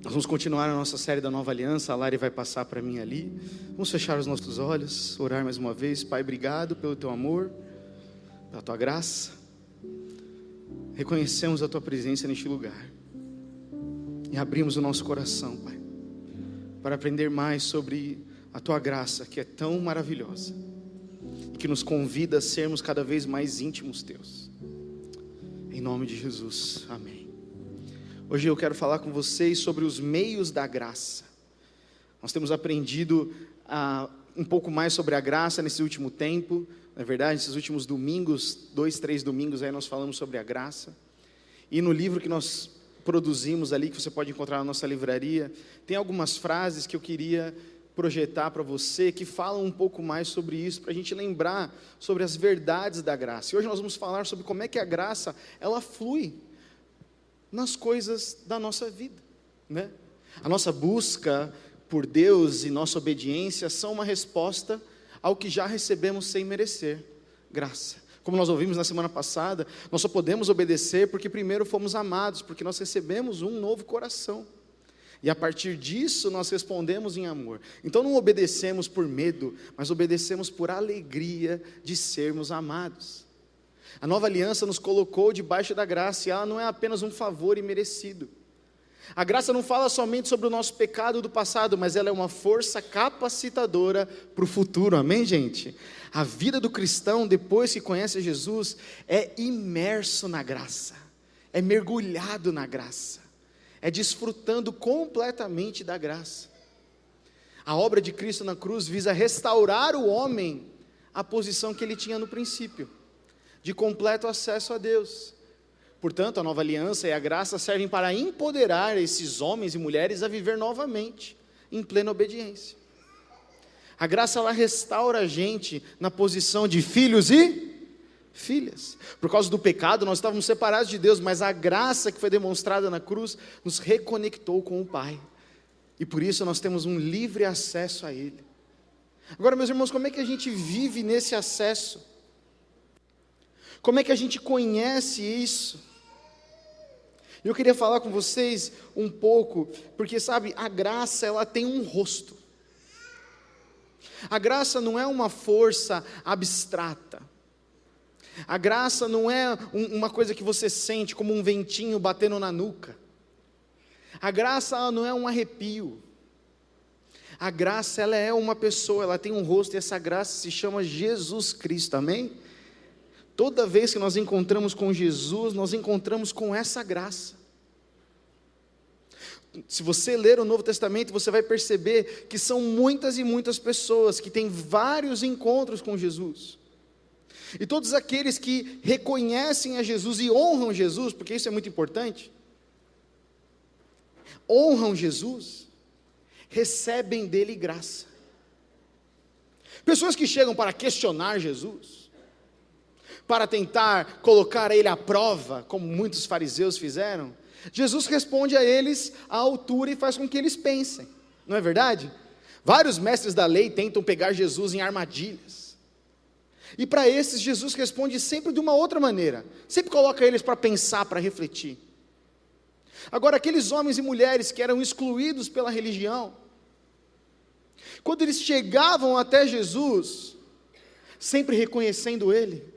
Nós vamos continuar a nossa série da Nova Aliança. A Lari vai passar para mim ali. Vamos fechar os nossos olhos, orar mais uma vez. Pai, obrigado pelo Teu amor, pela Tua graça. Reconhecemos a Tua presença neste lugar e abrimos o nosso coração, Pai, para aprender mais sobre a Tua graça, que é tão maravilhosa e que nos convida a sermos cada vez mais íntimos Teus. Em nome de Jesus, amém. Hoje eu quero falar com vocês sobre os meios da graça. Nós temos aprendido um pouco mais sobre a graça nesse último tempo. Na verdade, nesses últimos domingos, 2, 3 domingos aí nós falamos sobre a graça. E no livro que nós produzimos ali, que você pode encontrar na nossa livraria, tem algumas frases que eu queria projetar para você, que falam um pouco mais sobre isso, para a gente lembrar sobre as verdades da graça. E hoje nós vamos falar sobre como é que a graça, ela flui nas coisas da nossa vida, né? A nossa busca por Deus e nossa obediência são uma resposta ao que já recebemos sem merecer, graça. Como nós ouvimos na semana passada, nós só podemos obedecer porque primeiro fomos amados, porque nós recebemos um novo coração. E a partir disso nós respondemos em amor. Então não obedecemos por medo, mas obedecemos por alegria de sermos amados. A nova aliança nos colocou debaixo da graça, e ela não é apenas um favor imerecido. A graça não fala somente sobre o nosso pecado do passado, mas ela é uma força capacitadora para o futuro, amém, gente? A vida do cristão, depois que conhece Jesus, é imerso na graça, é mergulhado na graça, é desfrutando completamente da graça. A obra de Cristo na cruz visa restaurar o homem à posição que ele tinha no princípio, de completo acesso a Deus. Portanto, a nova aliança e a graça servem para empoderar esses homens e mulheres a viver novamente, em plena obediência. A graça, ela restaura a gente na posição de filhos e filhas. Por causa do pecado, nós estávamos separados de Deus, mas a graça que foi demonstrada na cruz, nos reconectou com o Pai. E por isso nós temos um livre acesso a Ele. Agora, meus irmãos, como é que a gente vive nesse acesso? Como é que a gente conhece isso? Eu queria falar com vocês um pouco, porque sabe, a graça, ela tem um rosto. A graça não é uma força abstrata. A graça não é uma coisa que você sente como um ventinho batendo na nuca. A graça, ela não é um arrepio. A graça, ela é uma pessoa, ela tem um rosto, e essa graça se chama Jesus Cristo, amém? Toda vez que nós encontramos com Jesus, nós encontramos com essa graça. Se você ler o Novo Testamento, você vai perceber que são muitas e muitas pessoas que têm vários encontros com Jesus. E todos aqueles que reconhecem a Jesus e honram Jesus, porque isso é muito importante, honram Jesus, recebem dele graça. Pessoas que chegam para questionar Jesus, para tentar colocar ele à prova, como muitos fariseus fizeram, Jesus responde a eles à altura e faz com que eles pensem, não é verdade? Vários mestres da lei tentam pegar Jesus em armadilhas, e para esses Jesus responde sempre de uma outra maneira, sempre coloca eles para pensar, para refletir. Agora, aqueles homens e mulheres que eram excluídos pela religião, quando eles chegavam até Jesus, sempre reconhecendo ele,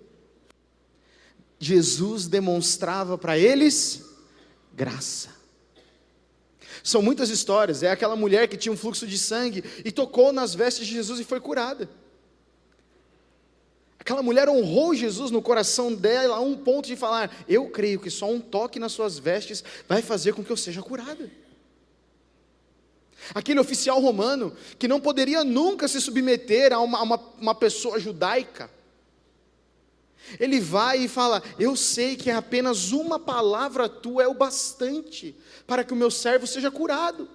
Jesus demonstrava para eles graça. São muitas histórias. É aquela mulher que tinha um fluxo de sangue e tocou nas vestes de Jesus e foi curada. Aquela mulher honrou Jesus no coração dela a um ponto de falar: eu creio que só um toque nas suas vestes vai fazer com que eu seja curada. Aquele oficial romano que não poderia nunca se submeter a uma pessoa judaica, ele vai e fala: eu sei que apenas uma palavra tua é o bastante para que o meu servo seja curado.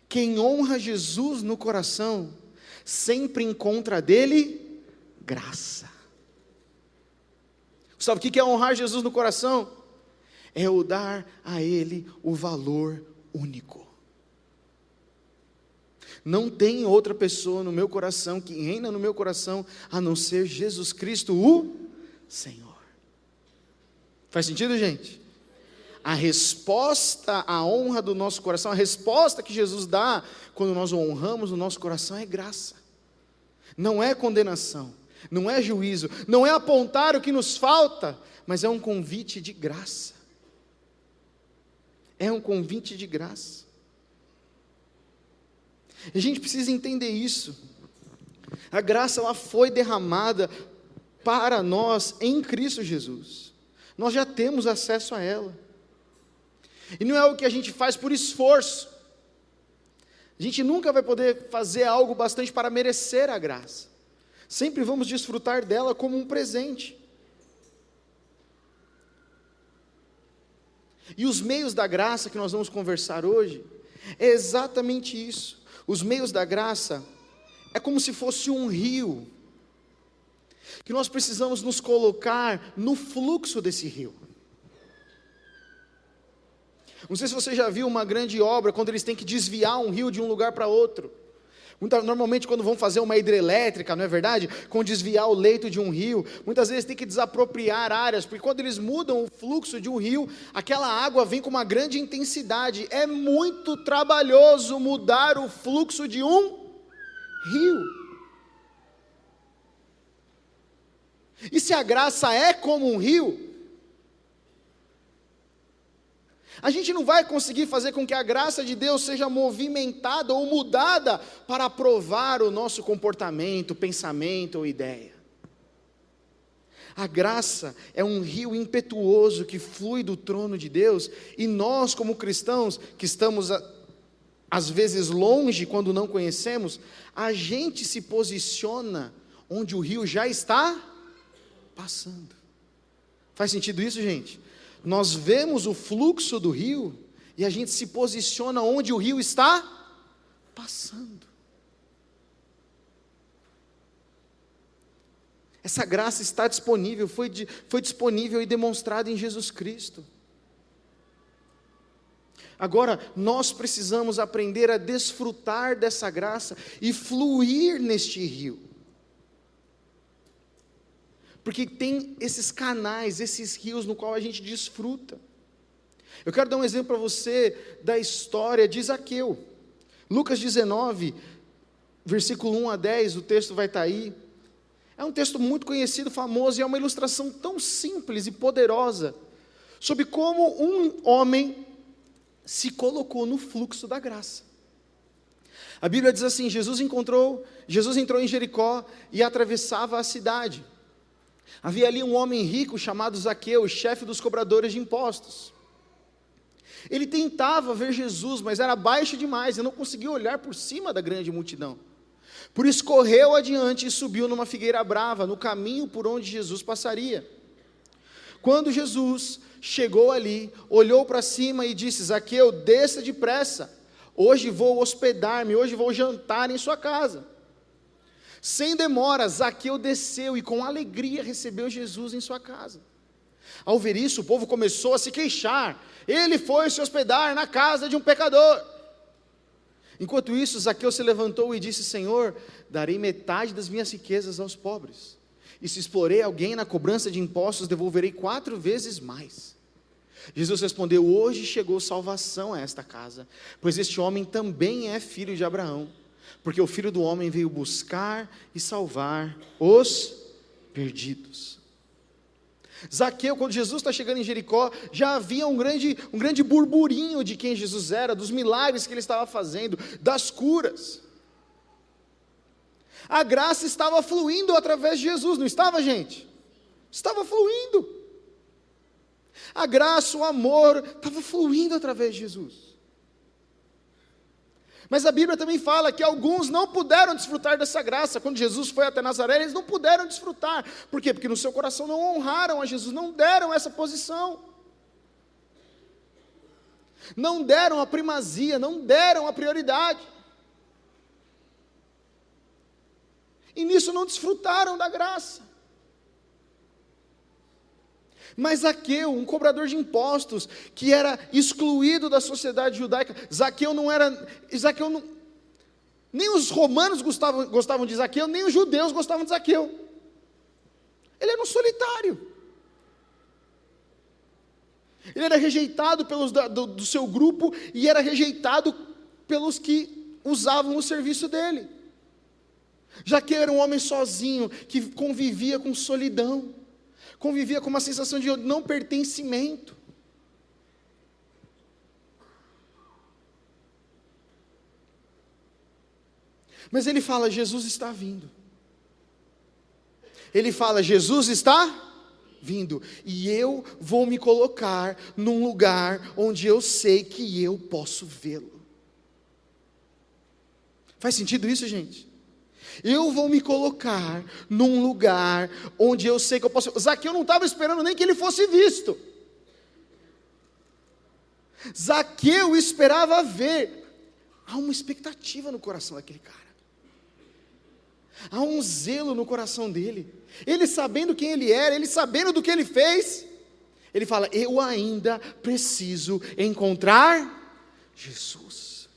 Quem honra Jesus no coração, sempre encontra dele graça. Sabe o que é honrar Jesus no coração? É o dar a ele o valor único. Não tem outra pessoa no meu coração, que reina no meu coração, a não ser Jesus Cristo, o Senhor. Faz sentido, gente? a resposta à honra do nosso coração, a resposta que Jesus dá quando nós o honramos no nosso coração é graça. Não é condenação, não é juízo, não é apontar o que nos falta, mas é um convite de graça. É um convite de graça. E a gente precisa entender isso. A graça, ela foi derramada para nós em Cristo Jesus. Nós já temos acesso a ela. E não é o que a gente faz por esforço. A gente nunca vai poder fazer algo bastante para merecer a graça. Sempre vamos desfrutar dela como um presente. E os meios da graça que nós vamos conversar hoje, é exatamente isso. Os meios da graça é como se fosse um rio, que nós precisamos nos colocar no fluxo desse rio. Não sei se você já viu uma grande obra, quando eles têm que desviar um rio de um lugar para outro. Normalmente quando vão fazer uma hidrelétrica, não é verdade? Com desviar o leito de um rio, muitas vezes tem que desapropriar áreas, porque quando eles mudam o fluxo de um rio, aquela água vem com uma grande intensidade. É muito trabalhoso mudar o fluxo de um rio. E se a graça é como um rio, a gente não vai conseguir fazer com que a graça de Deus seja movimentada ou mudada para aprovar o nosso comportamento, pensamento ou ideia. A graça é um rio impetuoso que flui do trono de Deus, e nós, como cristãos, que estamos às vezes longe quando não conhecemos, a gente se posiciona onde o rio já está passando. Faz sentido isso, gente? Nós vemos o fluxo do rio e a gente se posiciona onde o rio está passando. Essa graça está disponível, foi disponível e demonstrada em Jesus Cristo. Agora, nós precisamos aprender a desfrutar dessa graça e fluir neste rio. Porque tem esses canais, esses rios no qual a gente desfruta. Eu quero dar um exemplo para você da história de Zaqueu. Lucas 19, versículo 1 a 10, o texto vai estar aí. É um texto muito conhecido, famoso, e é uma ilustração tão simples e poderosa sobre como um homem se colocou no fluxo da graça. A Bíblia diz assim: Jesus entrou em Jericó e atravessava a cidade. Havia ali um homem rico chamado Zaqueu, chefe dos cobradores de impostos. Ele tentava ver Jesus, mas era baixo demais, e não conseguia olhar por cima da grande multidão. Por isso correu adiante e subiu numa figueira brava, no caminho por onde Jesus passaria. Quando Jesus chegou ali, olhou para cima e disse: Zaqueu, desça depressa, hoje vou hospedar-me, hoje vou jantar em sua casa. Sem demora, Zaqueu desceu e com alegria recebeu Jesus em sua casa. Ao ver isso, o povo começou a se queixar: ele foi se hospedar na casa de um pecador. Enquanto isso, Zaqueu se levantou e disse: Senhor, darei metade das minhas riquezas aos pobres, e se explorei alguém na cobrança de impostos, devolverei 4 vezes mais. Jesus respondeu: hoje chegou salvação a esta casa, pois este homem também é filho de Abraão, porque o Filho do Homem veio buscar e salvar os perdidos. Zaqueu, quando Jesus está chegando em Jericó, já havia um grande burburinho de quem Jesus era, dos milagres que ele estava fazendo, das curas. A graça estava fluindo através de Jesus, não estava, gente? Estava fluindo. A graça, o amor, estava fluindo através de Jesus. Mas a Bíblia também fala que alguns não puderam desfrutar dessa graça. Quando Jesus foi até Nazaré, eles não puderam desfrutar. Por quê? Porque no seu coração não honraram a Jesus, não deram essa posição. Não deram a primazia, não deram a prioridade. E nisso não desfrutaram da graça. Mas Zaqueu, um cobrador de impostos, que era excluído da sociedade judaica, nem os romanos gostavam de Zaqueu, nem os judeus gostavam de Zaqueu. Ele era um solitário. Ele era rejeitado pelos do seu grupo e era rejeitado pelos que usavam o serviço dele. Zaqueu era um homem sozinho, que convivia com solidão, convivia com uma sensação de não pertencimento. Mas ele fala: Jesus está vindo. Ele fala: Jesus está vindo, e eu vou me colocar num lugar onde eu sei que eu posso vê-lo. Faz sentido isso, gente? Eu vou me colocar num lugar onde eu sei que eu posso. Zaqueu não estava esperando nem que ele fosse visto. Zaqueu esperava ver. Há uma expectativa no coração daquele cara. Há um zelo no coração dele. Ele sabendo quem ele era, ele sabendo do que ele fez, ele fala: eu ainda preciso encontrar Jesus.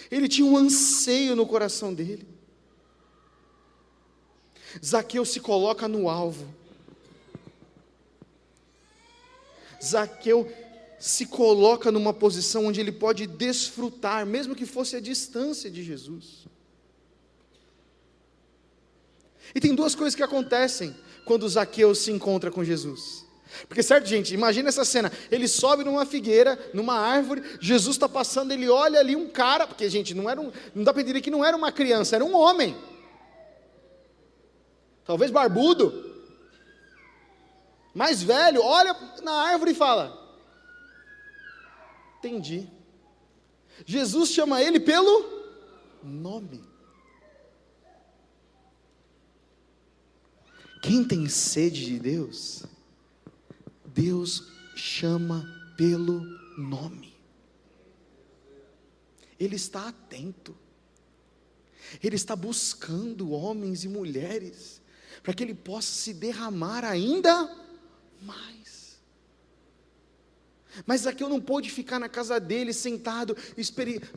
Ele tinha um anseio no coração dele. Zaqueu se coloca no alvo. Zaqueu se coloca numa posição onde ele pode desfrutar, mesmo que fosse a distância de Jesus. E tem duas coisas que acontecem quando Zaqueu se encontra com Jesus. Porque, certo, gente, imagina essa cena: ele sobe numa figueira, numa árvore, Jesus está passando, ele olha ali um cara, porque, gente, não dá para entender que não era uma criança, era um homem, talvez barbudo, mais velho, olha na árvore e fala: entendi. Jesus chama ele pelo nome. Quem tem sede de Deus, Deus chama pelo nome. Ele está atento. Ele está buscando homens e mulheres para que ele possa se derramar ainda mais. Mas Zaqueu não pôde ficar na casa dele sentado.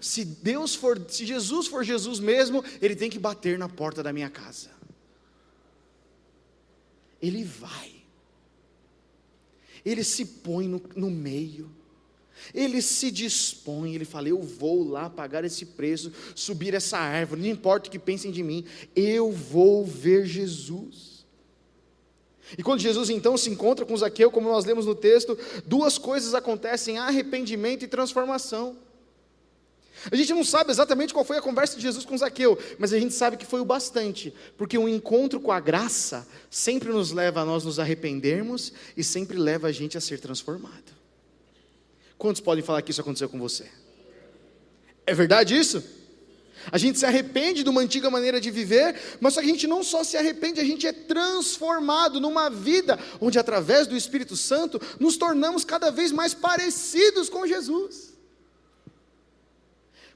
Se Jesus for Jesus mesmo, ele tem que bater na porta da minha casa. Ele vai. Ele se põe no meio, ele se dispõe, ele fala: eu vou lá pagar esse preço, subir essa árvore, não importa o que pensem de mim, eu vou ver Jesus. E quando Jesus então se encontra com Zaqueu, como nós lemos no texto, duas coisas acontecem: arrependimento e transformação. A gente não sabe exatamente qual foi a conversa de Jesus com Zaqueu, mas a gente sabe que foi o bastante, porque um encontro com a graça sempre nos leva a nós nos arrependermos e sempre leva a gente a ser transformado. Quantos podem falar que isso aconteceu com você? É verdade isso? A gente se arrepende de uma antiga maneira de viver, mas só que a gente não só se arrepende, a gente é transformado numa vida onde, através do Espírito Santo, nos tornamos cada vez mais parecidos com Jesus.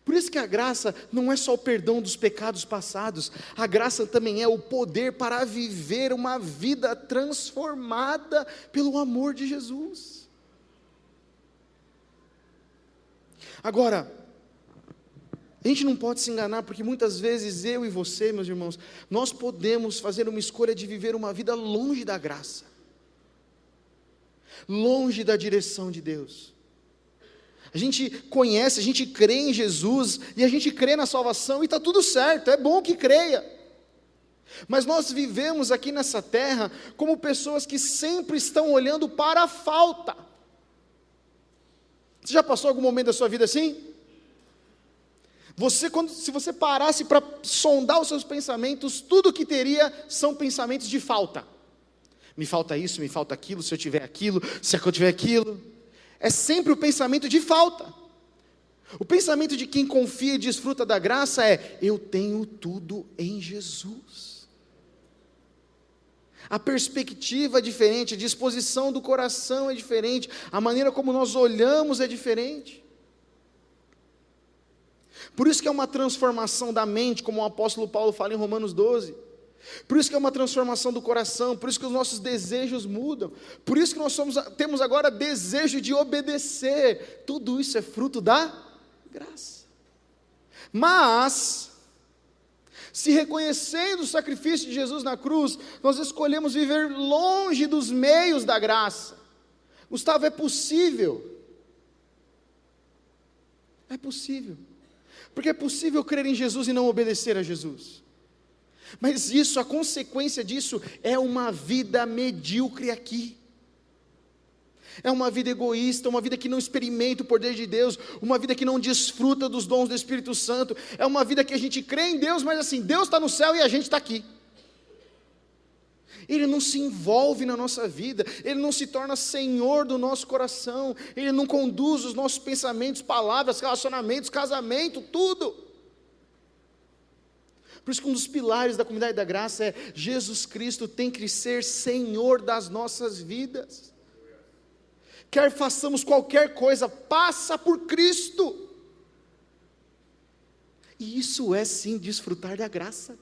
Por isso que a graça não é só o perdão dos pecados passados, a graça também é o poder para viver uma vida transformada pelo amor de Jesus. Agora, a gente não pode se enganar, porque muitas vezes eu e você, meus irmãos, nós podemos fazer uma escolha de viver uma vida longe da graça, longe da direção de Deus. A gente conhece, a gente crê em Jesus, e a gente crê na salvação, e está tudo certo, é bom que creia. Mas nós vivemos aqui nessa terra como pessoas que sempre estão olhando para a falta. Você já passou algum momento da sua vida assim? Se você parasse para sondar os seus pensamentos, tudo que teria são pensamentos de falta. Me falta isso, me falta aquilo, se eu tiver aquilo, se eu tiver aquilo. É sempre o pensamento de falta. O pensamento de quem confia e desfruta da graça é: eu tenho tudo em Jesus. A perspectiva é diferente, a disposição do coração é diferente, a maneira como nós olhamos é diferente. Por isso que é uma transformação da mente, como o apóstolo Paulo fala em Romanos 12. Por isso que é uma transformação do coração, por isso que os nossos desejos mudam, por isso que nós temos agora desejo de obedecer. Tudo isso é fruto da graça. Mas, se reconhecendo o sacrifício de Jesus na cruz, nós escolhemos viver longe dos meios da graça, Gustavo, é possível. É possível. Porque é possível crer em Jesus e não obedecer a Jesus. Mas isso, a consequência disso é uma vida medíocre aqui. É uma vida egoísta, uma vida que não experimenta o poder de Deus, uma vida que não desfruta dos dons do Espírito Santo. É uma vida que a gente crê em Deus, mas assim, Deus está no céu e a gente está aqui. Ele não se envolve na nossa vida, Ele não se torna Senhor do nosso coração, Ele não conduz os nossos pensamentos, palavras, relacionamentos, casamento, tudo. Por isso que um dos pilares da comunidade da graça é: Jesus Cristo tem que ser Senhor das nossas vidas. Quer façamos qualquer coisa, passa por Cristo. E isso é sim desfrutar da graça.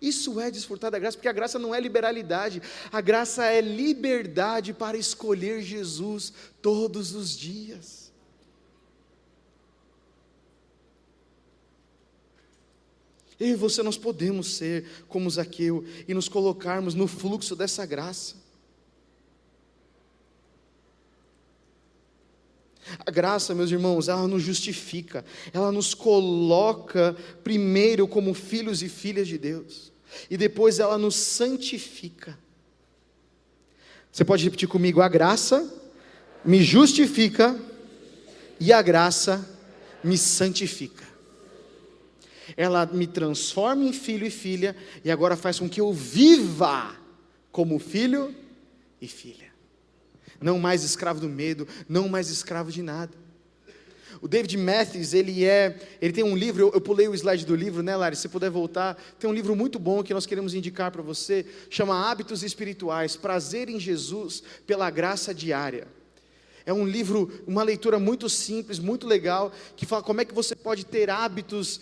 Isso é desfrutar da graça, porque a graça não é liberalidade, a graça é liberdade para escolher Jesus todos os dias. Eu e você, nós podemos ser como Zaqueu e nos colocarmos no fluxo dessa graça. A graça, meus irmãos, ela nos justifica, ela nos coloca primeiro como filhos e filhas de Deus, e depois ela nos santifica. Você pode repetir comigo: a graça me justifica e a graça me santifica. Ela me transforma em filho e filha, e agora faz com que eu viva como filho e filha. Não mais escravo do medo, não mais escravo de nada. O David Matthews, ele tem um livro, eu pulei o slide do livro, né, Lari? Se você puder voltar, tem um livro muito bom que nós queremos indicar para você, chama Hábitos Espirituais, Prazer em Jesus pela Graça Diária. É um livro, uma leitura muito simples, muito legal, que fala como é que você pode ter hábitos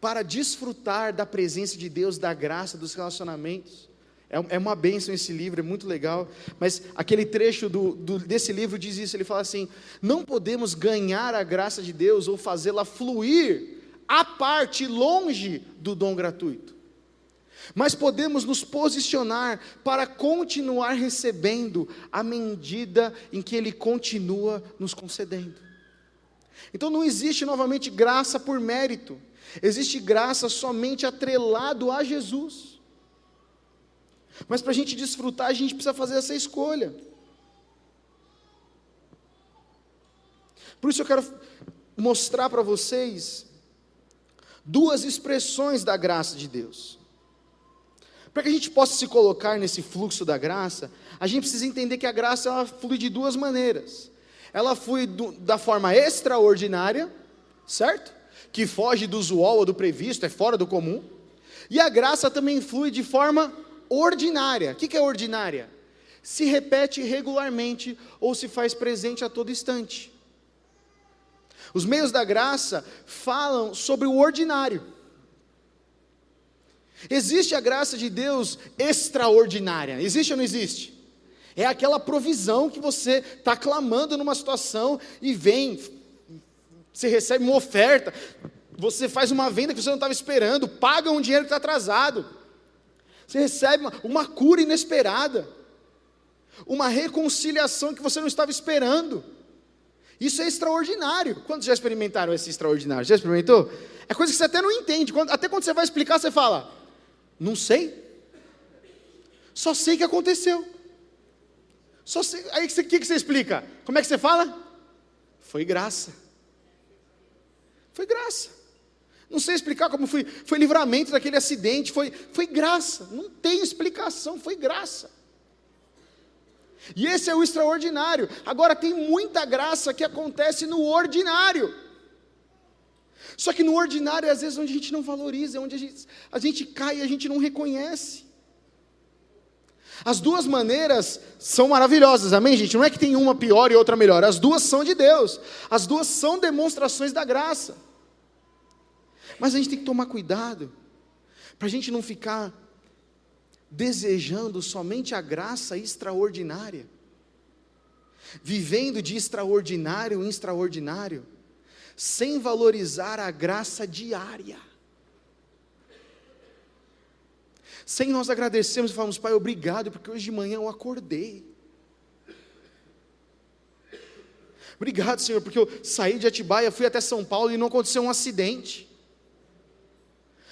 para desfrutar da presença de Deus, da graça, dos relacionamentos. É uma bênção esse livro, é muito legal, mas aquele trecho desse livro diz isso, ele fala assim: não podemos ganhar a graça de Deus ou fazê-la fluir à parte, longe do dom gratuito, mas podemos nos posicionar para continuar recebendo à medida em que Ele continua nos concedendo. Então não existe novamente graça por mérito, existe graça somente atrelado a Jesus. Mas para a gente desfrutar, a gente precisa fazer essa escolha. Por isso eu quero mostrar para vocês duas expressões da graça de Deus. Para que a gente possa se colocar nesse fluxo da graça, a gente precisa entender que a graça ela flui de duas maneiras. Ela flui da forma extraordinária, certo? Que foge do usual ou do previsto, é fora do comum. E a graça também flui de forma ordinária. O que é ordinária? Se repete regularmente ou se faz presente a todo instante. Os meios da graça falam sobre o ordinário. Existe a graça de Deus extraordinária, existe ou não existe? É aquela provisão que você está clamando numa situação e vem, você recebe uma oferta, você faz uma venda que você não estava esperando, paga um dinheiro que está atrasado, você recebe uma cura inesperada, uma reconciliação que você não estava esperando. Isso é extraordinário. Quantos já experimentaram esse extraordinário? Já experimentou? É coisa que você até não entende, até quando você vai explicar, você fala: não sei, só sei que aconteceu, só sei. Aí o que você explica? Como é que você fala? Foi graça, foi graça. Não sei explicar como foi livramento daquele acidente, foi graça, não tem explicação, foi graça. E esse é o extraordinário. Agora tem muita graça que acontece no ordinário. Só que no ordinário é às vezes onde a gente não valoriza, onde a gente cai e a gente não reconhece. As duas maneiras são maravilhosas, amém, gente? Não é que tem uma pior e outra melhor, as duas são de Deus, as duas são demonstrações da graça. Mas a gente tem que tomar cuidado, para a gente não ficar desejando somente a graça extraordinária, vivendo de extraordinário em extraordinário, sem valorizar a graça diária, sem nós agradecermos e falarmos: Pai, obrigado, porque hoje de manhã eu acordei, Obrigado, Senhor, porque eu saí de Atibaia, fui até São Paulo e não aconteceu um acidente.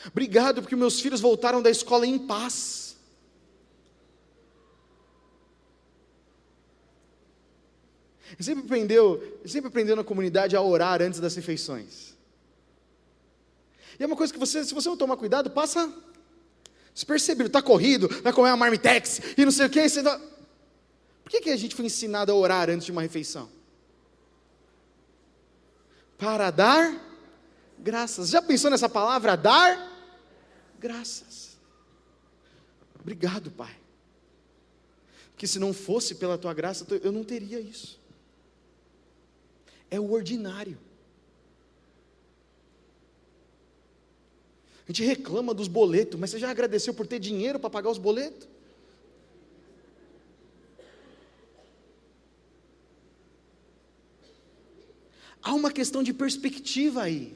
Obrigado porque meus filhos voltaram da escola em paz. Ele sempre aprendeu na comunidade a orar antes das refeições. E é uma coisa que se você não tomar cuidado, passa despercebido. Está corrido, vai comer uma marmitex e não sei o que. Por que a gente foi ensinado a orar antes de uma refeição? Para dar graças. Já pensou nessa palavra? Dar graças. Obrigado, Pai. Porque se não fosse pela Tua graça, eu não teria isso. É o ordinário. A gente reclama dos boletos, mas você já agradeceu por ter dinheiro para pagar os boletos? Há uma questão de perspectiva aí.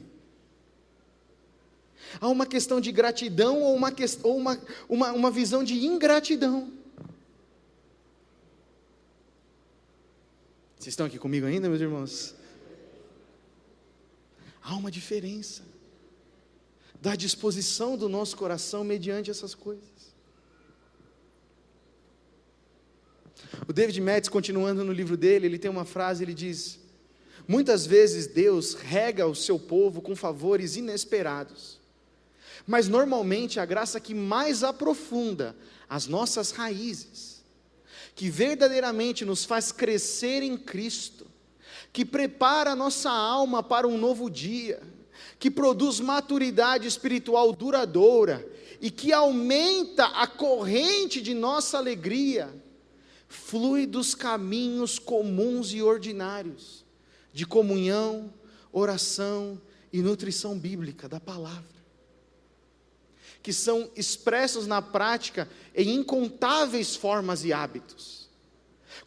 Há uma questão de gratidão ou uma visão de ingratidão. Vocês estão aqui comigo ainda, meus irmãos? Há uma diferença da disposição do nosso coração mediante essas coisas. O David Metz, continuando no livro dele, ele tem uma frase, ele diz: muitas vezes Deus rega o seu povo com favores inesperados, mas normalmente a graça que mais aprofunda as nossas raízes, que verdadeiramente nos faz crescer em Cristo, que prepara a nossa alma para um novo dia, que produz maturidade espiritual duradoura, e que aumenta a corrente de nossa alegria, flui dos caminhos comuns e ordinários, de comunhão, oração e nutrição bíblica da palavra, que são expressos na prática em incontáveis formas e hábitos.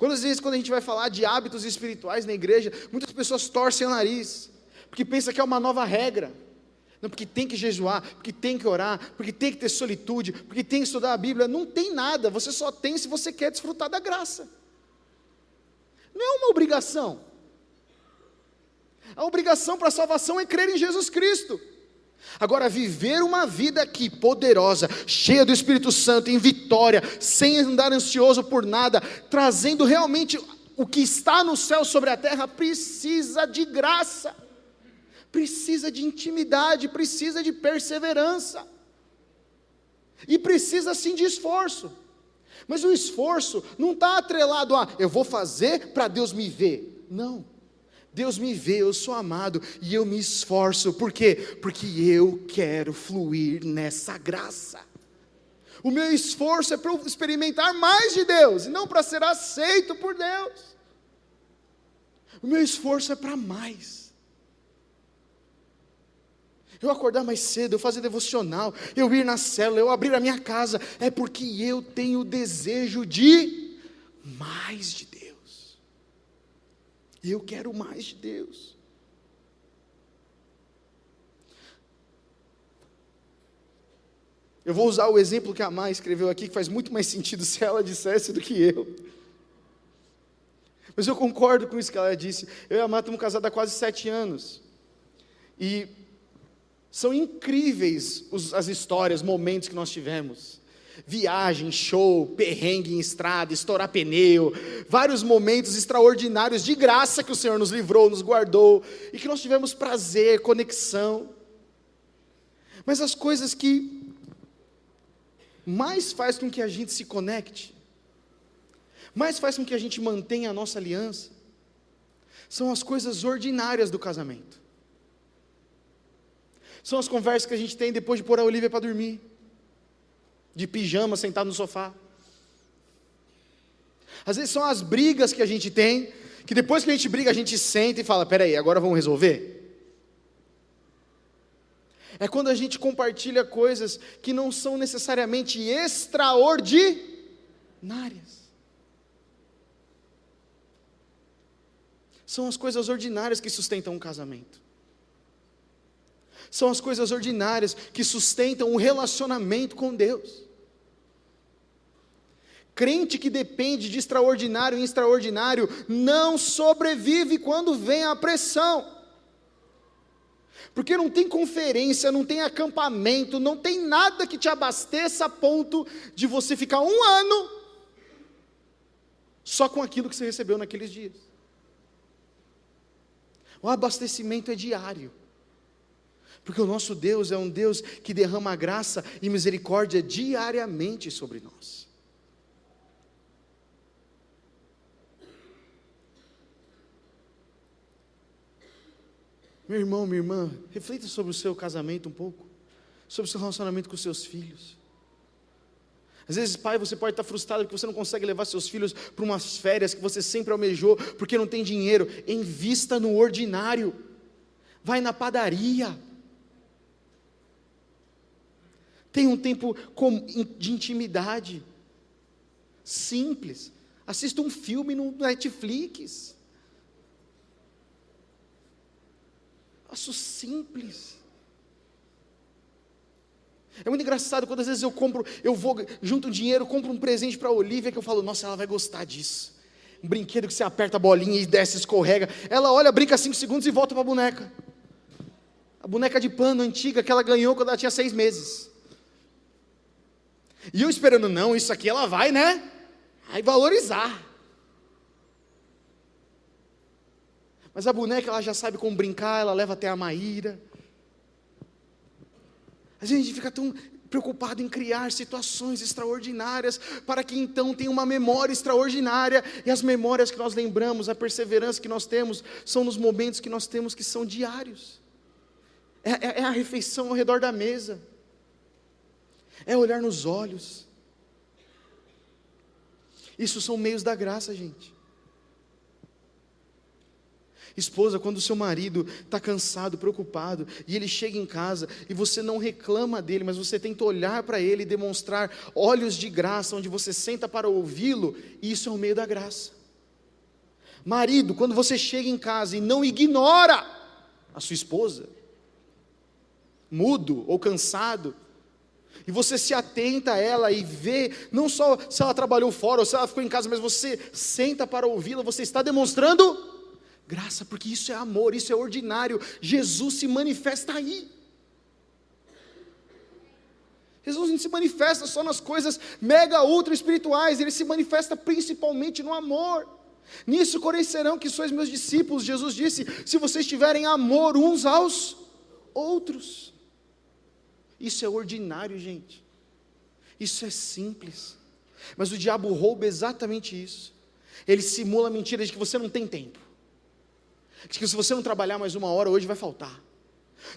Às vezes quando a gente vai falar de hábitos espirituais na igreja, muitas pessoas torcem o nariz, porque pensam que é uma nova regra. Não, porque tem que jejuar, porque tem que orar, porque tem que ter solitude, porque tem que estudar a Bíblia. Não tem nada, você só tem se você quer desfrutar da graça. Não é uma obrigação. A obrigação para a salvação é crer em Jesus Cristo. Agora, viver uma vida aqui poderosa, cheia do Espírito Santo, em vitória, sem andar ansioso por nada, trazendo realmente o que está no céu sobre a terra, precisa de graça, precisa de intimidade, precisa de perseverança, e precisa sim de esforço. Mas o esforço não está atrelado a eu vou fazer para Deus me ver. Não. Deus me vê, eu sou amado e eu me esforço. Por quê? Porque eu quero fluir nessa graça. O meu esforço é para eu experimentar mais de Deus, e não para ser aceito por Deus. O meu esforço é para mais. Eu acordar mais cedo, eu fazer devocional, eu ir na célula, eu abrir a minha casa, é porque eu tenho desejo de mais de Deus. Eu quero mais de Deus. Eu vou usar o exemplo que a Má escreveu aqui, que faz muito mais sentido se ela dissesse do que eu. Mas eu concordo com isso que ela disse. Eu e a Má estamos casados há quase 7 anos. E são incríveis as histórias, momentos que nós tivemos. Viagem, show, perrengue em estrada, estourar pneu, vários momentos extraordinários de graça que o Senhor nos livrou, nos guardou, e que nós tivemos prazer, conexão. Mas as coisas que mais faz com que a gente se conecte, mais faz com que a gente mantenha a nossa aliança, são as coisas ordinárias do casamento. São as conversas que a gente tem depois de pôr a Olivia para dormir, de pijama, sentado no sofá. Às vezes são as brigas que a gente tem, que depois que a gente briga, a gente senta e fala, peraí, agora vamos resolver? É quando a gente compartilha coisas que não são necessariamente extraordinárias. São as coisas ordinárias que sustentam um casamento. São as coisas ordinárias que sustentam um relacionamento com Deus. Crente que depende de extraordinário em extraordinário não sobrevive quando vem a pressão. Porque não tem conferência, não tem acampamento, não tem nada que te abasteça a ponto de você ficar um ano só com aquilo que você recebeu naqueles dias. O abastecimento é diário. Porque o nosso Deus é um Deus que derrama graça e misericórdia diariamente sobre nós. Meu irmão, minha irmã, reflita sobre o seu casamento um pouco, sobre o seu relacionamento com os seus filhos. Às vezes, pai, você pode estar frustrado porque você não consegue levar seus filhos para umas férias que você sempre almejou, porque não tem dinheiro. Invista no ordinário, vai na padaria, tenha um tempo de intimidade, simples, assista um filme no Netflix, faço simples. É muito engraçado quando às vezes eu vou, junto dinheiro, compro um presente para a Olivia, que eu falo, nossa, ela vai gostar disso, um brinquedo que você aperta a bolinha e desce, escorrega, ela olha, brinca 5 segundos e volta para a boneca de pano antiga, que ela ganhou quando ela tinha 6 meses, e eu esperando, não, isso aqui ela vai, né, vai valorizar, mas a boneca ela já sabe como brincar, ela leva até a Maíra. A gente fica tão preocupado em criar situações extraordinárias, para que então tenha uma memória extraordinária, e as memórias que nós lembramos, a perseverança que nós temos, são nos momentos que nós temos que são diários, é a refeição ao redor da mesa, é olhar nos olhos, isso são meios da graça, gente. Esposa, quando o seu marido está cansado, preocupado, e ele chega em casa, e você não reclama dele, mas você tenta olhar para ele e demonstrar olhos de graça, onde você senta para ouvi-lo, isso é o meio da graça. Marido, quando você chega em casa e não ignora a sua esposa, mudo ou cansado, e você se atenta a ela e vê, não só se ela trabalhou fora, ou se ela ficou em casa, mas você senta para ouvi-la, você está demonstrando graça, porque isso é amor, isso é ordinário. Jesus se manifesta aí. Jesus não se manifesta só nas coisas mega ultra espirituais, ele se manifesta principalmente no amor. Nisso conhecerão que sois meus discípulos, Jesus disse, se vocês tiverem amor uns aos outros. Isso é ordinário, gente. Isso é simples. Mas o diabo rouba exatamente isso. Ele simula a mentira de que você não tem tempo, de que se você não trabalhar mais 1 hora, hoje vai faltar,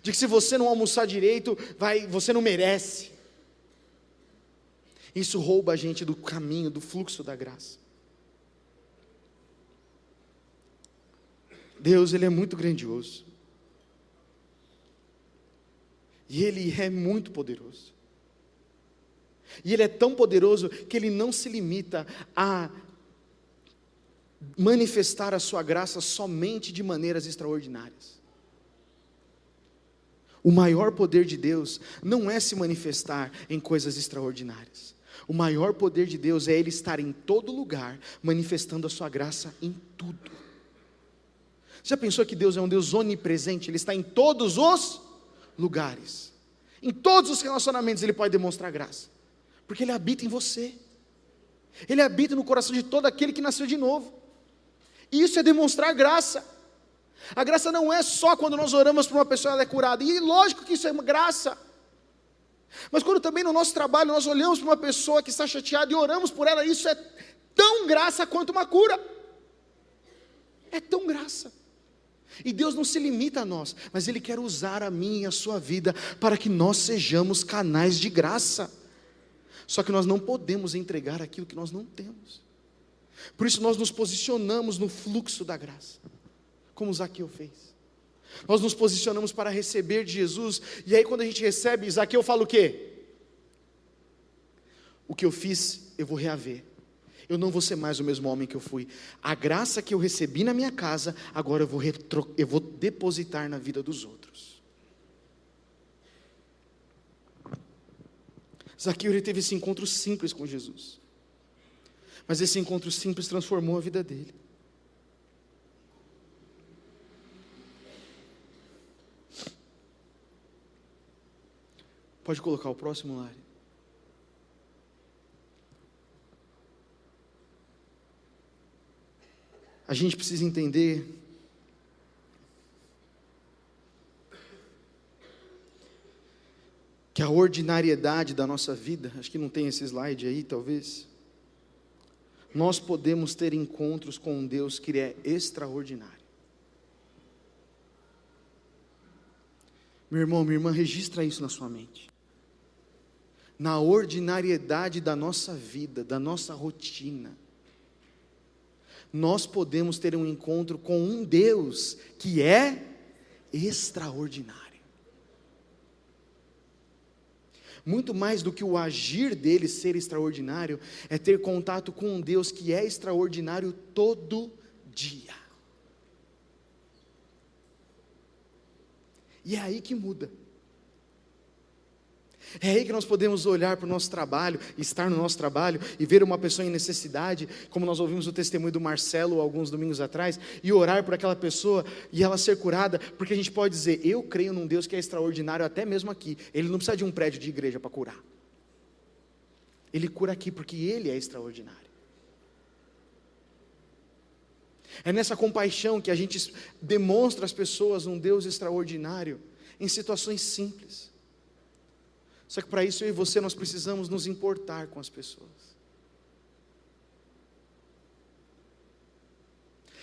de que se você não almoçar direito, você não merece. Isso rouba a gente do caminho, do fluxo da graça. Deus, Ele é muito grandioso, e Ele é muito poderoso, e Ele é tão poderoso, que Ele não se limita a manifestar a sua graça somente de maneiras extraordinárias. O maior poder de Deus não é se manifestar em coisas extraordinárias. O maior poder de Deus é Ele estar em todo lugar, manifestando a sua graça em tudo. Já pensou que Deus é um Deus onipresente? Ele está em todos os lugares, em todos os relacionamentos Ele pode demonstrar graça, porque Ele habita em você, Ele habita no coração de todo aquele que nasceu de novo. Isso é demonstrar graça. A graça não é só quando nós oramos para uma pessoa e ela é curada, e lógico que isso é uma graça, mas quando também no nosso trabalho nós olhamos para uma pessoa que está chateada e oramos por ela, isso é tão graça quanto uma cura, é tão graça. E Deus não se limita a nós, mas Ele quer usar a minha e a sua vida, para que nós sejamos canais de graça, só que nós não podemos entregar aquilo que nós não temos. Por isso nós nos posicionamos no fluxo da graça, como Zaqueu fez. Nós nos posicionamos para receber de Jesus, e aí quando a gente recebe, Zaqueu fala o quê? O que eu fiz, eu vou reaver. Eu não vou ser mais o mesmo homem que eu fui. A graça que eu recebi na minha casa, agora eu vou depositar na vida dos outros. Zaqueu, ele teve esse encontro simples com Jesus. Mas esse encontro simples transformou a vida dele. Pode colocar o próximo, Lari. A gente precisa entender que a ordinariedade da nossa vida, acho que não tem esse slide aí, talvez. Nós podemos ter encontros com um Deus que é extraordinário. Meu irmão, minha irmã, registra isso na sua mente. Na ordinariedade da nossa vida, da nossa rotina, nós podemos ter um encontro com um Deus que é extraordinário. Muito mais do que o agir dele ser extraordinário, é ter contato com um Deus que é extraordinário todo dia. E é aí que muda. É aí que nós podemos olhar para o nosso trabalho, estar no nosso trabalho e ver uma pessoa em necessidade, como nós ouvimos o testemunho do Marcelo alguns domingos atrás, e orar por aquela pessoa e ela ser curada, porque a gente pode dizer, eu creio num Deus que é extraordinário até mesmo aqui. Ele não precisa de um prédio de igreja para curar. Ele cura aqui porque Ele é extraordinário. É nessa compaixão que a gente demonstra às pessoas um Deus extraordinário em situações simples. Só que para isso eu e você nós precisamos nos importar com as pessoas.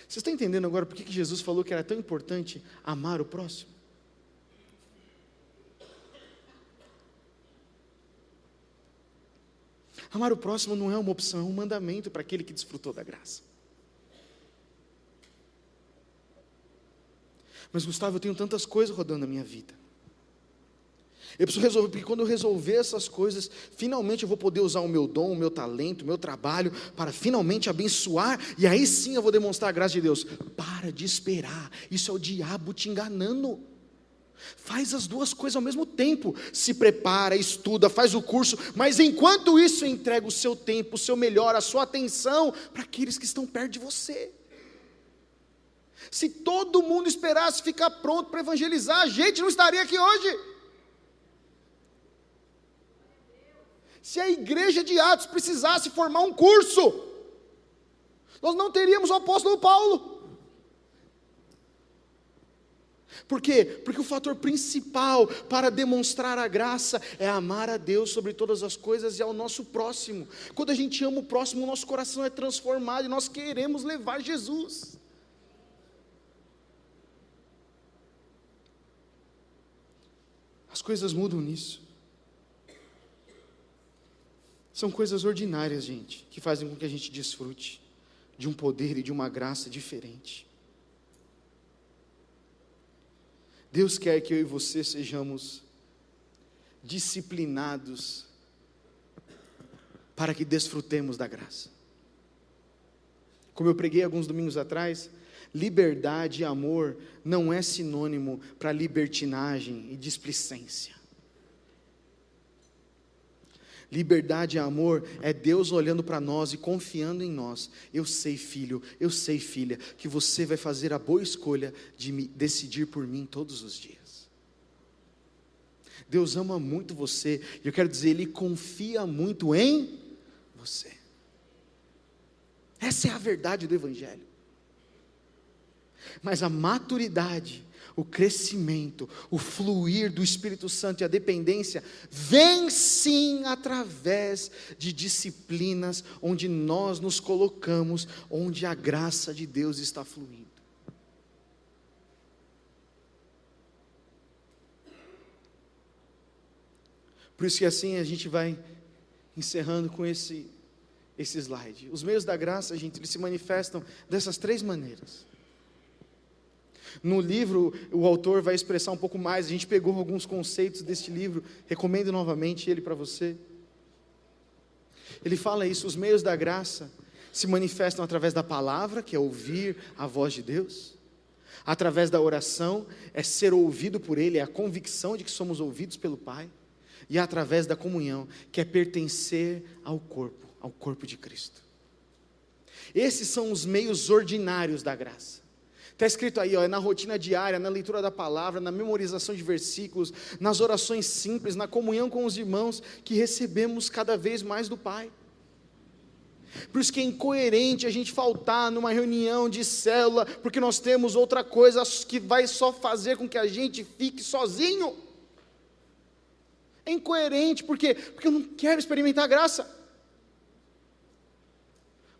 Você está entendendo agora por que Jesus falou que era tão importante amar o próximo? Amar o próximo não é uma opção, é um mandamento para aquele que desfrutou da graça. Mas Gustavo, eu tenho tantas coisas rodando na minha vida. Eu preciso resolver, porque quando eu resolver essas coisas, finalmente eu vou poder usar o meu dom, o meu talento, o meu trabalho, para finalmente abençoar, e aí sim eu vou demonstrar a graça de Deus. Para de esperar, isso é o diabo te enganando. Faz as duas coisas ao mesmo tempo, se prepara, estuda, faz o curso, mas enquanto isso entrega o seu tempo, o seu melhor, a sua atenção, para aqueles que estão perto de você. Se todo mundo esperasse ficar pronto para evangelizar, a gente não estaria aqui hoje. Se a igreja de Atos precisasse formar um curso, nós não teríamos o apóstolo Paulo. Por quê? Porque o fator principal para demonstrar a graça é amar a Deus sobre todas as coisas e ao nosso próximo. Quando a gente ama o próximo, o nosso coração é transformado e nós queremos levar Jesus. As coisas mudam nisso. São coisas ordinárias, gente, que fazem com que a gente desfrute de um poder e de uma graça diferente. Deus quer que eu e você sejamos disciplinados para que desfrutemos da graça. Como eu preguei alguns domingos atrás, liberdade e amor não é sinônimo para libertinagem e displicência. Liberdade e amor é Deus olhando para nós e confiando em nós. Eu sei, filho, eu sei, filha, que você vai fazer a boa escolha de decidir por mim todos os dias. Deus ama muito você, e eu quero dizer, Ele confia muito em você. Essa é a verdade do Evangelho. Mas a maturidade, o crescimento, o fluir do Espírito Santo e a dependência, vem sim através de disciplinas, onde nós nos colocamos, onde a graça de Deus está fluindo. Por isso que assim a gente vai encerrando com esse slide. Os meios da graça, gente, eles se manifestam dessas três maneiras. No livro, o autor vai expressar um pouco mais. A gente pegou alguns conceitos deste livro, recomendo novamente ele para você. Ele fala isso: os meios da graça se manifestam através da palavra, que é ouvir a voz de Deus, através da oração, é ser ouvido por Ele, é a convicção de que somos ouvidos pelo Pai, e através da comunhão, que é pertencer ao corpo de Cristo. Esses são os meios ordinários da graça. Está escrito aí, ó, na rotina diária, na leitura da palavra, na memorização de versículos, nas orações simples, na comunhão com os irmãos, que recebemos cada vez mais do Pai. Por isso que é incoerente a gente faltar numa reunião de célula, porque nós temos outra coisa que vai só fazer com que a gente fique sozinho. É incoerente, por quê? Porque eu não quero experimentar a graça.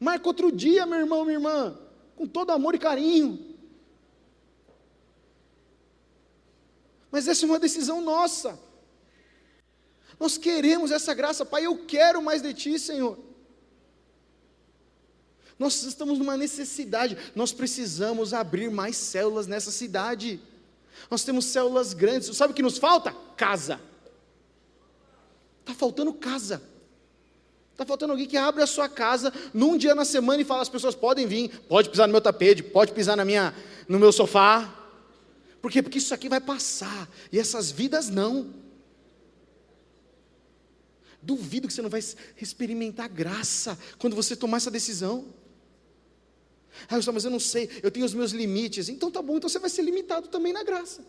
Marca outro dia, meu irmão, minha irmã, com todo amor e carinho. Mas essa é uma decisão nossa. Nós queremos essa graça, Pai, eu quero mais de Ti, Senhor. Nós estamos numa necessidade, nós precisamos abrir mais células nessa cidade. Nós temos células grandes, sabe o que nos falta? Casa. Está faltando casa. Está faltando alguém que abre a sua casa num dia na semana e fala, as pessoas podem vir, pode pisar no meu tapete, pode pisar no meu sofá. Por quê? Porque isso aqui vai passar, e essas vidas não. Duvido que você não vai experimentar graça quando você tomar essa decisão. Mas eu não sei, eu tenho os meus limites. Então tá bom, então você vai ser limitado também na graça.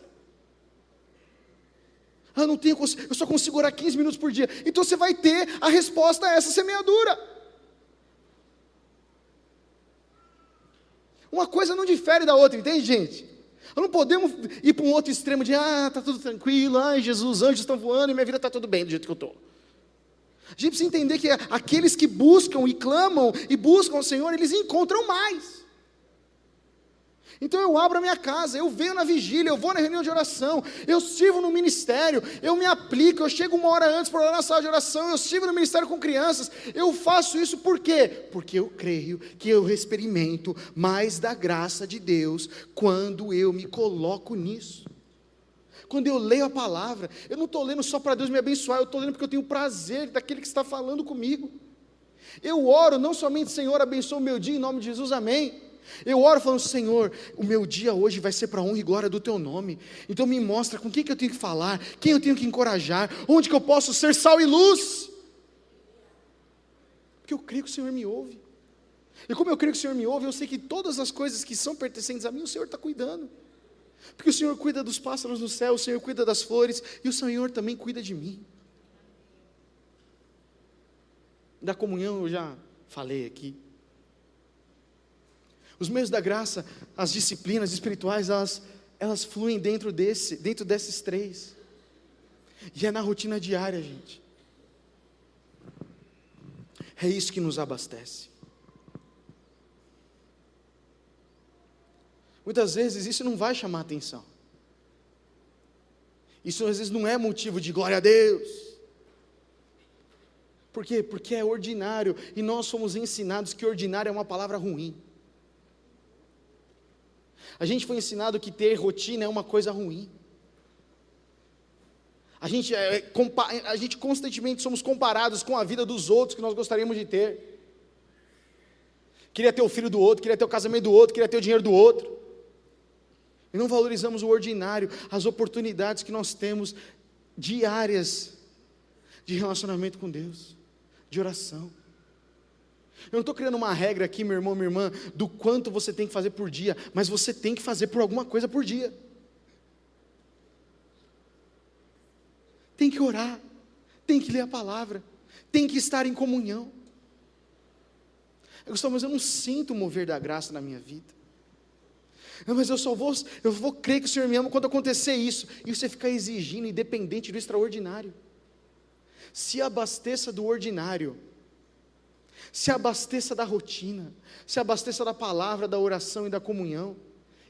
Eu só consigo orar 15 minutos por dia. Então você vai ter a resposta a essa semeadura. Uma coisa não difere da outra, entende, gente? Nós não podemos ir para um outro extremo de, tá tudo tranquilo, Jesus, anjos estão voando e minha vida está tudo bem do jeito que eu estou. A gente precisa entender que aqueles que buscam e clamam e buscam o Senhor, eles encontram mais. Então eu abro a minha casa, eu venho na vigília, eu vou na reunião de oração, eu sirvo no ministério, eu me aplico, eu chego 1 hora antes para orar na sala de oração, eu sirvo no ministério com crianças, eu faço isso por quê? Porque eu creio que eu experimento mais da graça de Deus quando eu me coloco nisso. Quando eu leio a palavra, eu não estou lendo só para Deus me abençoar, eu estou lendo porque eu tenho prazer daquele que está falando comigo. Eu oro não somente, Senhor, abençoa o meu dia em nome de Jesus, amém. Eu oro falando, Senhor, o meu dia hoje vai ser para a honra e glória do Teu nome. Então me mostra com quem que eu tenho que falar, quem eu tenho que encorajar, onde que eu posso ser sal e luz. Porque eu creio que o Senhor me ouve. E como eu creio que o Senhor me ouve, eu sei que todas as coisas que são pertencentes a mim, o Senhor está cuidando. Porque o Senhor cuida dos pássaros no céu, o Senhor cuida das flores, e o Senhor também cuida de mim. Da comunhão eu já falei aqui. Os meios da graça, as disciplinas espirituais, elas fluem dentro desses três. E é na rotina diária, gente. É isso que nos abastece. Muitas vezes isso não vai chamar atenção. Isso às vezes não é motivo de glória a Deus. Por quê? Porque é ordinário, e nós somos ensinados que ordinário é uma palavra ruim. A gente foi ensinado que ter rotina é uma coisa ruim. A gente constantemente somos comparados com a vida dos outros que nós gostaríamos de ter. Queria ter o filho do outro, queria ter o casamento do outro, queria ter o dinheiro do outro. E não valorizamos o ordinário, as oportunidades que nós temos diárias de relacionamento com Deus, de oração. Eu não estou criando uma regra aqui, meu irmão, minha irmã, do quanto você tem que fazer por dia, mas você tem que fazer por alguma coisa por dia. Tem que orar, tem que ler a palavra, tem que estar em comunhão. Gustavo, mas eu não sinto o mover da graça na minha vida. Não, mas eu vou crer que o Senhor me ama quando acontecer isso. E você fica exigindo, independente do extraordinário. Se abasteça do ordinário. Se abasteça da rotina. Se abasteça da palavra, da oração e da comunhão.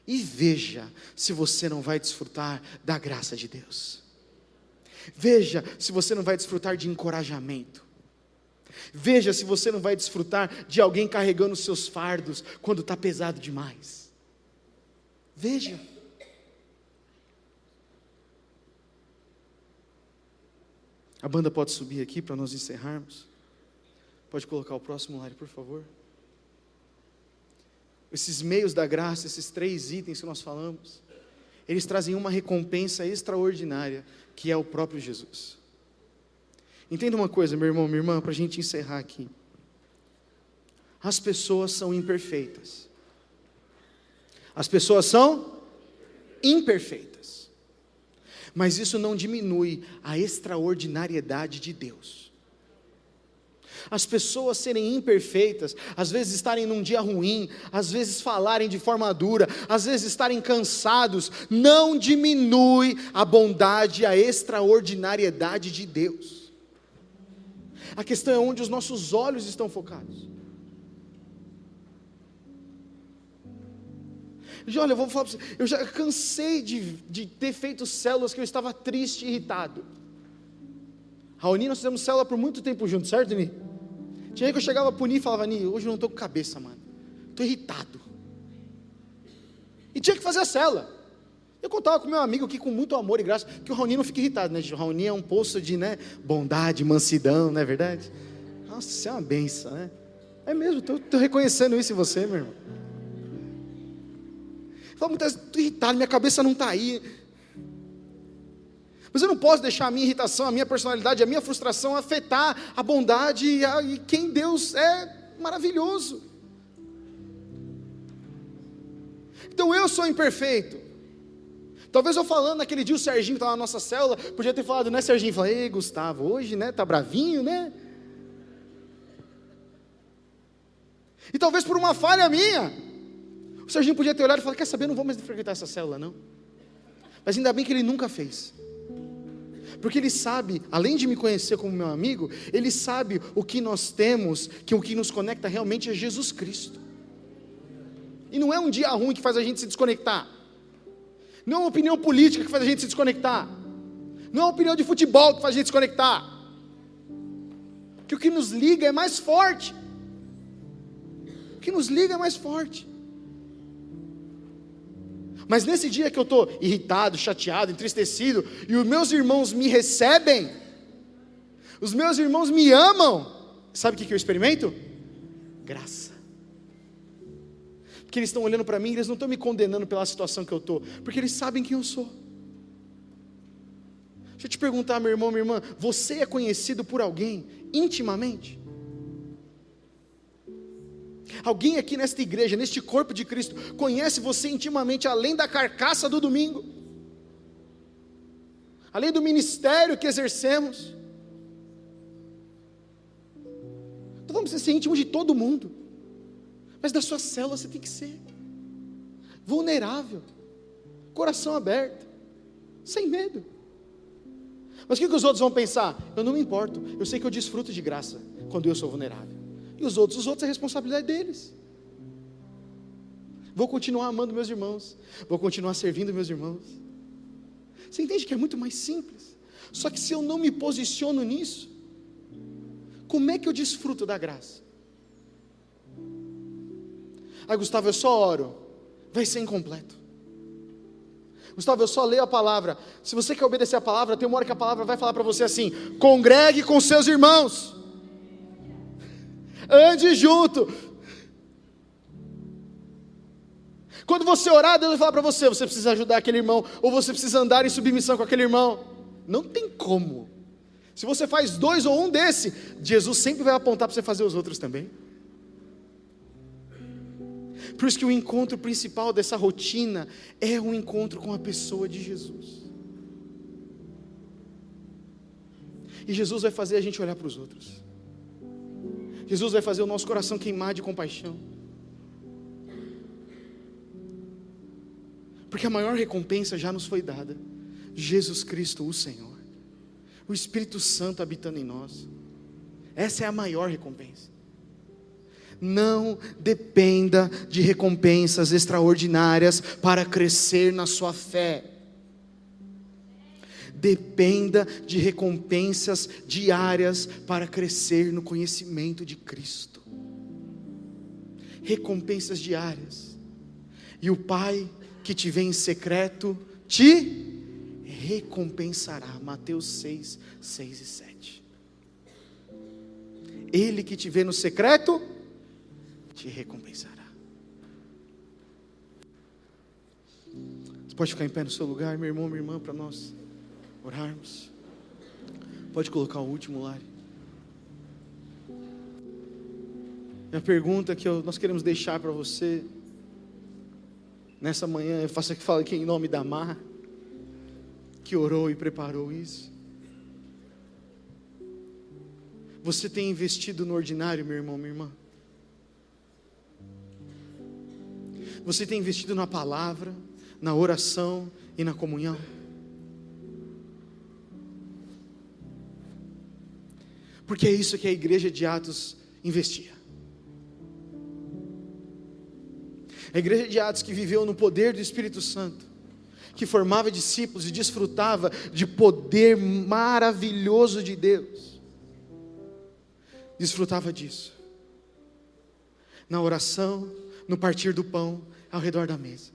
E veja se você não vai desfrutar da graça de Deus. Veja se você não vai desfrutar de encorajamento. Veja se você não vai desfrutar de alguém carregando os seus fardos quando está pesado demais. Veja. A banda pode subir aqui para nós encerrarmos. Pode colocar o próximo, Lari, por favor. Esses meios da graça, esses 3 itens que nós falamos, eles trazem uma recompensa extraordinária, que é o próprio Jesus. Entenda uma coisa, meu irmão, minha irmã, para a gente encerrar aqui. As pessoas são imperfeitas. As pessoas são imperfeitas. Mas isso não diminui a extraordinariedade de Deus. As pessoas serem imperfeitas, às vezes estarem num dia ruim, às vezes falarem de forma dura, às vezes estarem cansados, não diminui a bondade e a extraordinariedade de Deus. A questão é onde os nossos olhos estão focados. Olha, eu vou falar para você, eu já cansei de ter feito células que eu estava triste e irritado. Raoni, nós fizemos célula por muito tempo juntos, certo, Ni? Tinha aí que eu chegava para o Ni e falava, Ni, hoje eu não estou com cabeça, mano, estou irritado. E tinha que fazer a célula. Eu contava com meu amigo aqui com muito amor e graça, que o Raoni não fica irritado, né? O Raoni é um poço de, né, bondade, mansidão, não é verdade? Nossa, isso é uma benção, né? É mesmo, estou reconhecendo isso em você, meu irmão. Falo, muitas vezes, estou irritado, minha cabeça não está aí. Mas eu não posso deixar a minha irritação, a minha personalidade, a minha frustração afetar a bondade e quem Deus é maravilhoso. Então eu sou imperfeito. Talvez eu falando naquele dia, o Serginho estava na nossa célula, podia ter falado, né, Serginho? Falei, ei, Gustavo, hoje, né, tá bravinho, né? E talvez por uma falha minha, o Serginho podia ter olhado e falado, quer saber, eu não vou mais frequentar essa célula, não. Mas ainda bem que ele nunca fez. Porque ele sabe, além de me conhecer como meu amigo, ele sabe o que nós temos, que o que nos conecta realmente é Jesus Cristo. E não é um dia ruim que faz a gente se desconectar. Não é uma opinião política que faz a gente se desconectar. Não é uma opinião de futebol que faz a gente se desconectar. Que o que nos liga é mais forte. O que nos liga é mais forte. Mas nesse dia que eu estou irritado, chateado, entristecido, e os meus irmãos me recebem, os meus irmãos me amam, sabe o que eu experimento? Graça. Porque eles estão olhando para mim, eles não estão me condenando pela situação que eu estou, porque eles sabem quem eu sou. Deixa eu te perguntar, meu irmão, minha irmã, você é conhecido por alguém intimamente? Alguém aqui nesta igreja, neste corpo de Cristo, conhece você intimamente, além da carcaça do domingo, além do ministério que exercemos? Então vamos ser íntimo de todo mundo, mas da sua célula você tem que ser vulnerável, coração aberto, sem medo. Mas o que os outros vão pensar? Eu não me importo, eu sei que eu desfruto de graça quando eu sou vulnerável. E os outros é responsabilidade deles. Vou continuar amando meus irmãos, vou continuar servindo meus irmãos. Você entende que é muito mais simples? Só que se eu não me posiciono nisso, como é que eu desfruto da graça? Ah, Gustavo, eu só oro, vai ser incompleto. Gustavo, eu só leio a palavra. Se você quer obedecer a palavra, tem uma hora que a palavra vai falar para você assim: congregue com seus irmãos, ande junto. Quando você orar, Deus vai falar para você: você precisa ajudar aquele irmão, ou você precisa andar em submissão com aquele irmão. Não tem como. Se você faz 2 ou 1 desse, Jesus sempre vai apontar para você fazer os outros também. Por isso que o encontro principal dessa rotina é um encontro com a pessoa de Jesus. E Jesus vai fazer a gente olhar para os outros. Jesus vai fazer o nosso coração queimar de compaixão. Porque a maior recompensa já nos foi dada. Jesus Cristo, o Senhor. O Espírito Santo habitando em nós. Essa é a maior recompensa. Não dependa de recompensas extraordinárias para crescer na sua fé. Dependa de recompensas diárias para crescer no conhecimento de Cristo. Recompensas diárias. E o Pai que te vê em secreto te recompensará. Mateus 6, 6 e 7. Ele que te vê no secreto te recompensará. Você pode ficar em pé no seu lugar, meu irmão, minha irmã, para nós orarmos. Pode colocar o último, Lari. E a pergunta que nós queremos deixar para você nessa manhã, eu faço aqui em nome da Mar, que orou e preparou isso. Você tem investido no ordinário, meu irmão, minha irmã? Você tem investido na palavra, na oração e na comunhão? Porque é isso que a igreja de Atos investia. A igreja de Atos que viveu no poder do Espírito Santo, que formava discípulos e desfrutava de poder maravilhoso de Deus, desfrutava disso, na oração, no partir do pão, ao redor da mesa.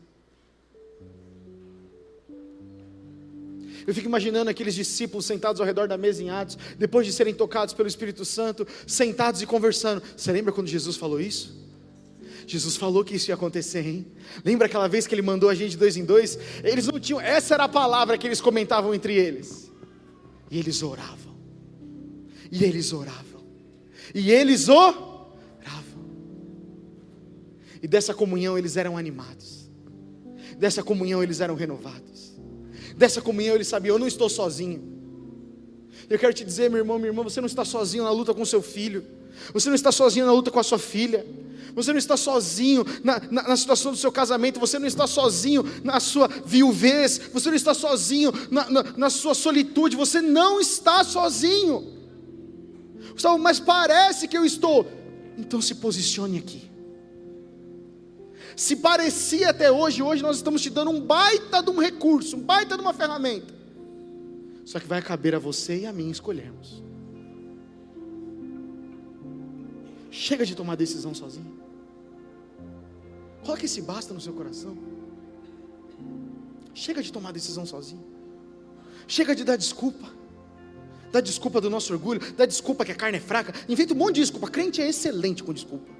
Eu fico imaginando aqueles discípulos sentados ao redor da mesa em Atos, depois de serem tocados pelo Espírito Santo, sentados e conversando. Você lembra quando Jesus falou isso? Jesus falou que isso ia acontecer, hein? Lembra aquela vez que Ele mandou a gente de 2 em 2? Eles não tinham, essa era a palavra que eles comentavam entre eles. E eles oravam. E eles oravam. E eles oravam. E dessa comunhão eles eram animados. Dessa comunhão eles eram renovados. Dessa comunhão eles sabiam, eu não estou sozinho. Eu quero te dizer, meu irmão, minha irmã, você não está sozinho na luta com seu filho. Você não está sozinho na luta com a sua filha. Você não está sozinho na situação do seu casamento. Você não está sozinho na sua viuvez. Você não está sozinho na sua solitude. Você não está sozinho. Gustavo, mas parece que eu estou. Então se posicione aqui. Se parecia até hoje nós estamos te dando um baita de um recurso, um baita de uma ferramenta. Só que vai caber a você e a mim escolhermos. Chega de tomar decisão sozinho. Coloque esse basta no seu coração. Chega de tomar decisão sozinho. Chega de dar desculpa. Dá desculpa do nosso orgulho, dá desculpa que a carne é fraca. Inventa um monte de desculpa. Crente é excelente com desculpa.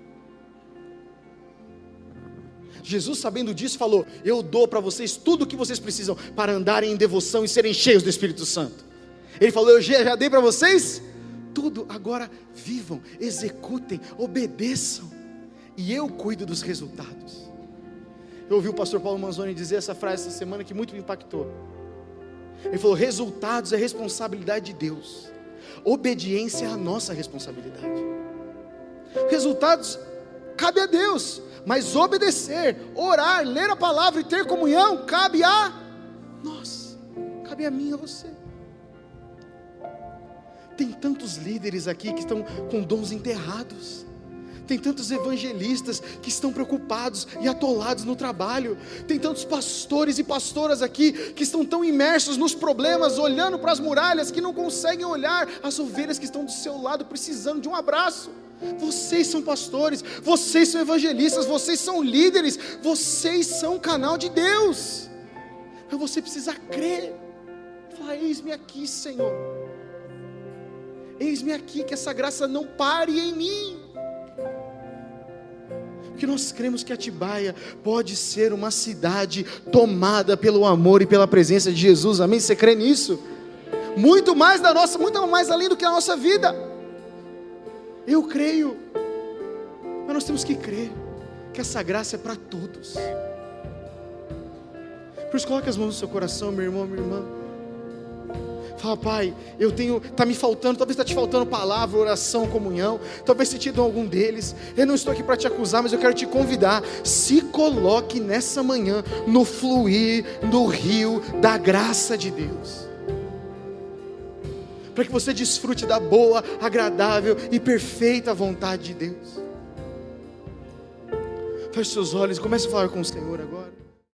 Jesus, sabendo disso, falou: eu dou para vocês tudo o que vocês precisam para andarem em devoção e serem cheios do Espírito Santo. Ele falou: eu já dei para vocês tudo, agora vivam, executem, obedeçam, e eu cuido dos resultados. Eu ouvi o pastor Paulo Manzoni dizer essa frase essa semana que muito me impactou. Ele falou: resultados é responsabilidade de Deus, obediência é a nossa responsabilidade. Resultados cabe a Deus, mas obedecer, orar, ler a palavra e ter comunhão cabe a nós, cabe a mim e a você. Tem tantos líderes aqui que estão com dons enterrados. Tem tantos evangelistas que estão preocupados e atolados no trabalho. Tem tantos pastores e pastoras aqui que estão tão imersos nos problemas, olhando para as muralhas, que não conseguem olhar as ovelhas que estão do seu lado precisando de um abraço. Vocês são pastores, vocês são evangelistas, vocês são líderes, vocês são o canal de Deus. Mas você precisa crer. Falar: eis-me aqui, Senhor. Eis-me aqui, que essa graça não pare em mim. Porque nós cremos que Atibaia pode ser uma cidade tomada pelo amor e pela presença de Jesus. Amém? Você crê nisso? Muito mais além do que a nossa vida. Eu creio. Mas nós temos que crer que essa graça é para todos. Por isso, coloque as mãos no seu coração, meu irmão, minha irmã. Fala: Pai, está me faltando, talvez está te faltando palavra, oração, comunhão, talvez você tenha algum deles. Eu não estou aqui para te acusar, mas eu quero te convidar. Se coloque nessa manhã no fluir do rio da graça de Deus, para que você desfrute da boa, agradável e perfeita vontade de Deus. Feche seus olhos e comece a falar com o Senhor agora.